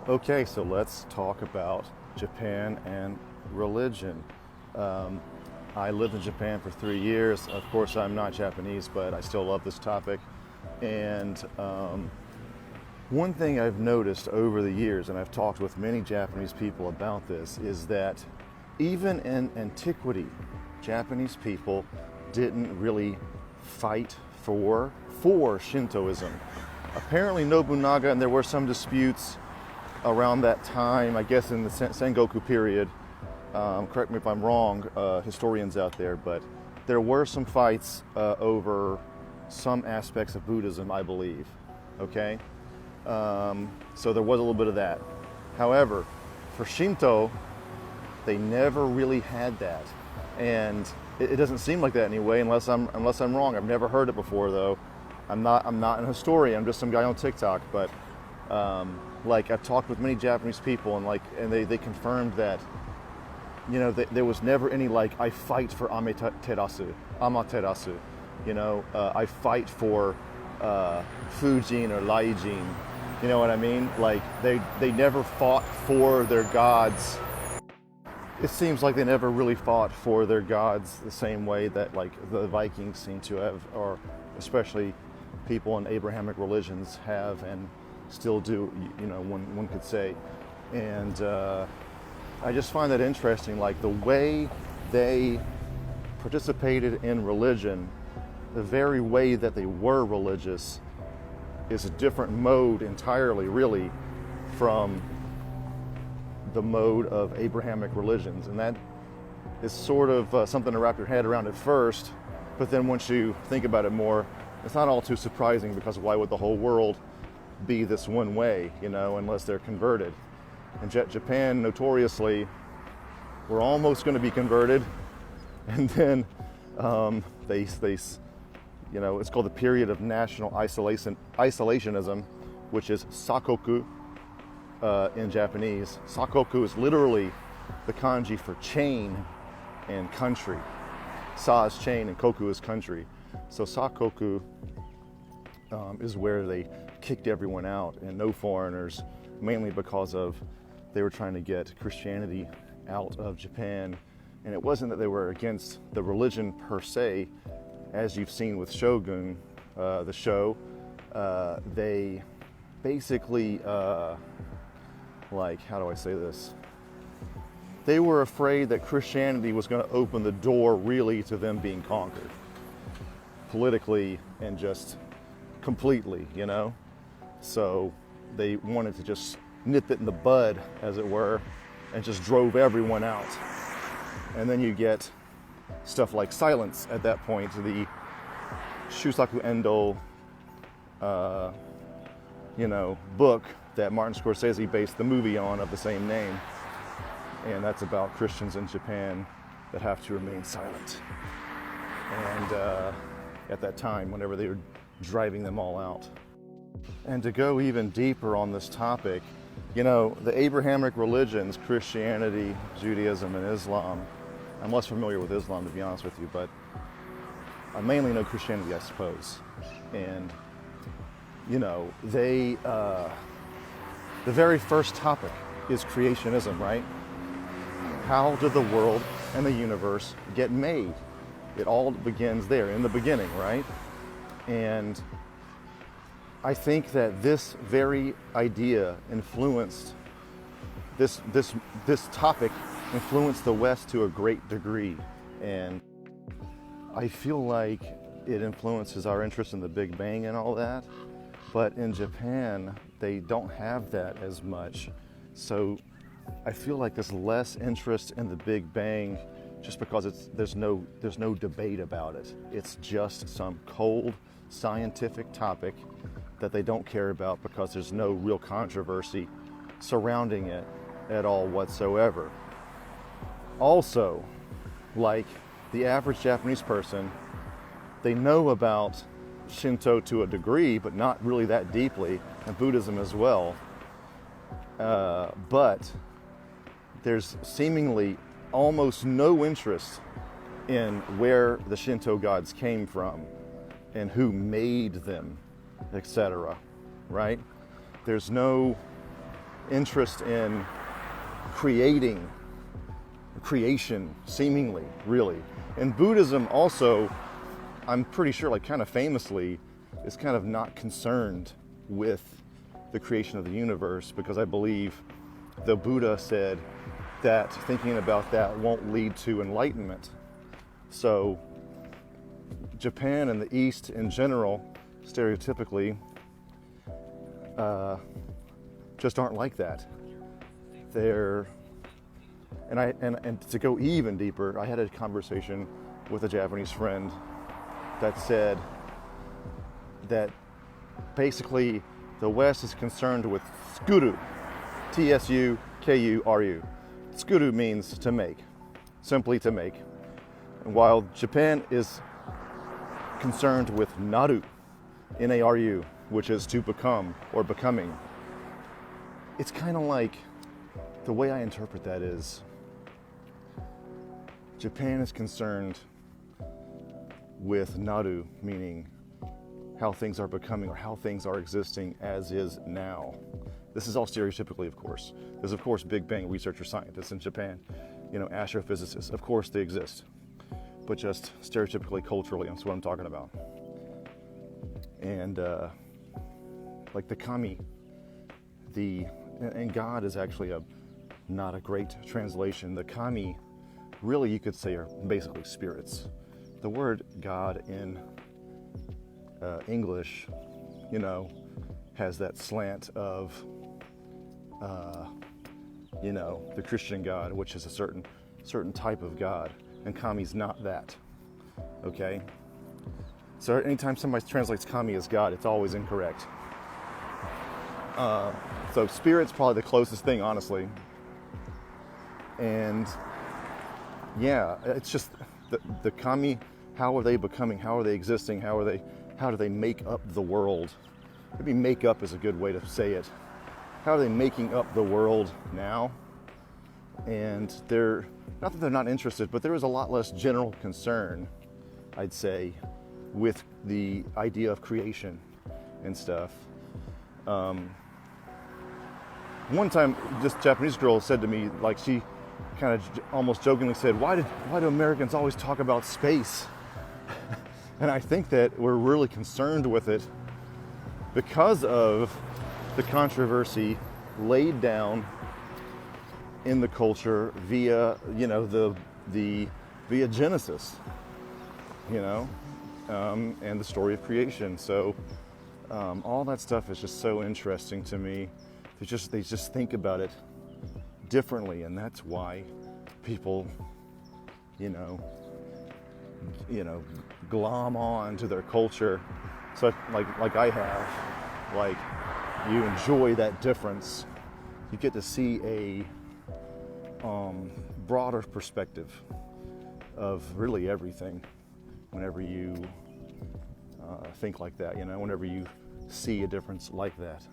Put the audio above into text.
Okay, so let's talk about Japan and religion. Um, I lived in Japan for 3 years. Of course, I'm not Japanese, but I still love this topic. And one thing I've noticed over the years, and I've talked with many Japanese people about this, is that even in antiquity, Japanese people didn't really fight for Shintoism. Apparently Nobunaga, and there were some disputes around that time, I guess in the Sengoku period, correct me if I'm wrong, historians out there, but there were some fights over some aspects of Buddhism, I believe, okay? So there was a little bit of that. However, for Shinto, they never really had that. And it doesn't seem like that anyway, unless I'm wrong. I've never heard it before, though. I'm not an historian. I'm just some guy on TikTok. But like I've talked with many Japanese people, and they confirmed that, you know, there was never any like I fight for Amaterasu. You know, I fight for Fujin or Laijin. You know what I mean? Like they never fought for their gods. It seems like they never really fought for their gods the same way that like the Vikings seem to have, or especially people in Abrahamic religions have and still do, you know, one could say. And I just find that interesting, like the way they participated in religion, the very way that they were religious is a different mode entirely, really, from the mode of Abrahamic religions. And that is sort of something to wrap your head around at first, but then once you think about it more, it's not all too surprising, because why would the whole world be this one way, you know, unless they're converted? And Japan, notoriously, were almost going to be converted, and then they you know, it's called the period of national isolationism, which is sakoku in Japanese. Sakoku is literally the kanji for chain and country. Sa is chain and koku is country. So sakoku is where they kicked everyone out and no foreigners, mainly because of they were trying to get Christianity out of Japan. And it wasn't that they were against the religion per se, as you've seen with Shogun, the show. They basically, like, how do I say this? They were afraid that Christianity was going to open the door really to them being conquered politically and just completely, you know? So they wanted to just nip it in the bud, as it were, and just drove everyone out. And then you get stuff like silence at that point, the Shusaku Endo, you know, book that Martin Scorsese based the movie on of the same name. And that's about Christians in Japan that have to remain silent. And at that time, whenever they were driving them all out. And to go even deeper on this topic, you know, the Abrahamic religions, Christianity, Judaism, and Islam, I'm less familiar with Islam, to be honest with you, but I mainly know Christianity, I suppose. And, you know, the very first topic is creationism, right? How did the world and the universe get made? It all begins there, in the beginning, right? And I think that this very idea influenced, this topic influenced the West to a great degree. And I feel like it influences our interest in the Big Bang and all that. But in Japan, they don't have that as much. So I feel like there's less interest in the Big Bang just because there's no debate about it. It's just some cold scientific topic that they don't care about because there's no real controversy surrounding it at all whatsoever. Also, like the average Japanese person, they know about Shinto to a degree, but not really that deeply, and Buddhism as well. But there's seemingly almost no interest in where the Shinto gods came from and who made them, etc. Right? There's no interest in creation, seemingly, really. And Buddhism also, I'm pretty sure, like kind of famously, is kind of not concerned with the creation of the universe, because I believe the Buddha said that thinking about that won't lead to enlightenment. So Japan and the East in general, stereotypically, just aren't like that. They're, and to go even deeper, I had a conversation with a Japanese friend that said that basically the West is concerned with tsukuru, T-S-U-K-U-R-U. Tsukuru means to make, simply to make. And while Japan is concerned with naru, N-A-R-U, which is to become or becoming. It's kind of like, the way I interpret that is, Japan is concerned with naru, meaning how things are becoming or how things are existing as is now. This is all stereotypically, of course. There's, of course, Big Bang researcher scientists in Japan, astrophysicists. Of course they exist. But just stereotypically, culturally, that's what I'm talking about. And like the kami, and God is actually not a great translation. The kami, really you could say, are basically spirits. The word God in English, has that slant of, the Christian God, which is a certain type of God, and kami's not that. Okay? So anytime somebody translates kami as God, it's always incorrect. So spirit's probably the closest thing, honestly. And yeah, it's just the kami. How are they becoming? How are they existing? How do they make up the world? Maybe make up is a good way to say it. How are they making up the world now? And they're, not that they're not interested, but there is a lot less general concern, I'd say, with the idea of creation and stuff. One time, this Japanese girl said to me, like, she kind of almost jokingly said, why do Americans always talk about space? And I think that we're really concerned with it because of the controversy laid down in the culture via, via Genesis, and the story of creation. So all that stuff is just so interesting to me. They just think about it differently, and that's why people, glom on to their culture, so like I have. Like, you enjoy that difference. You get to see a broader perspective of really everything whenever you think like that, whenever you see a difference like that.